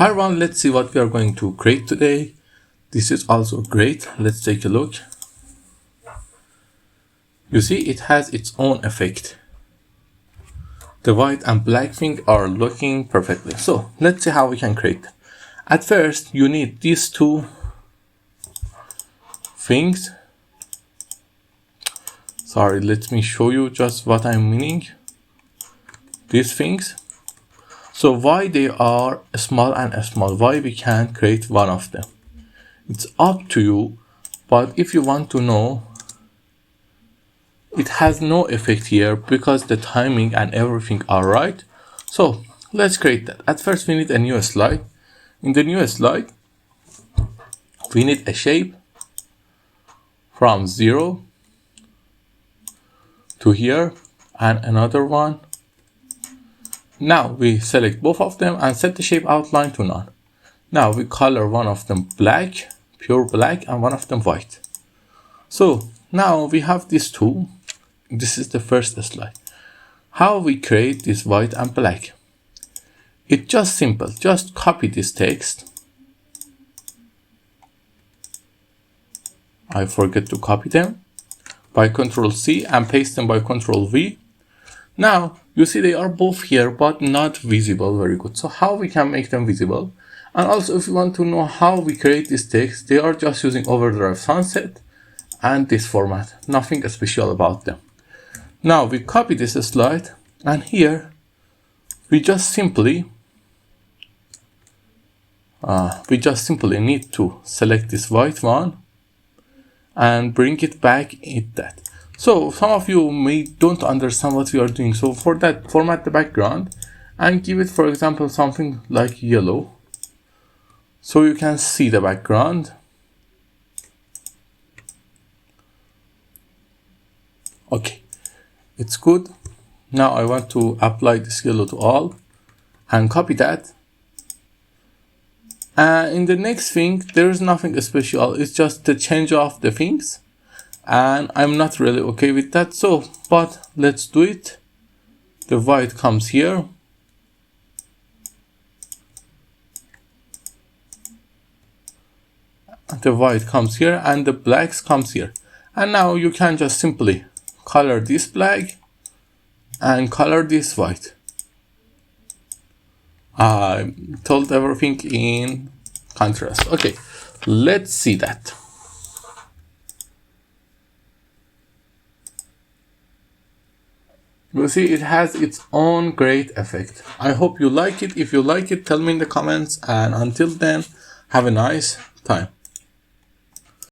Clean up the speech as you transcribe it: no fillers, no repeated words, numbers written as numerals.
Hi everyone, let's see what we are going to create today. This is also great. Let's take a look. You see, it has its own effect. The white and black thing are looking perfectly. So let's see how we can create them. At first, you need these two things. Sorry, let me show you just what I'm meaning. These things. So why they are small and small, why we can't create one of them? It's up to you, but if you want to know, it has no effect here because the timing and everything are right. So let's create that. At first we need a new slide. In the new slide, we need a shape from 0 to here and another one. Now we select both of them and set the shape outline to none. Now we color one of them black, pure black, and one of them white. So now we have these two. This is the first slide. How we create this white and black? It's just simple. Just copy this text. I forget to copy them by Ctrl C and paste them by Ctrl V. Now you see they are both here but not visible. Very good. So how we can make them visible? And also if you want to know how we create this text, they are just using Overdrive Sunset and this format. Nothing special about them. Now we copy this slide and here we just simply need to select this white one and bring it back in that. So some of you don't understand what we are doing. So for that, format the background and give it, for example, something like yellow. So you can see the background. Okay, it's good. Now I want to apply this yellow to all and copy that. In the next thing, there is nothing special. It's just the change of the things. And I'm not really okay with that. So, but let's do it. The white comes here. The white comes here and the blacks comes here. And now you can just simply color this black and color this white. I told everything in contrast. Okay, let's see that. You see, it has its own great effect. I hope you like it. If you like it, tell me in the comments. And until then, have a nice time.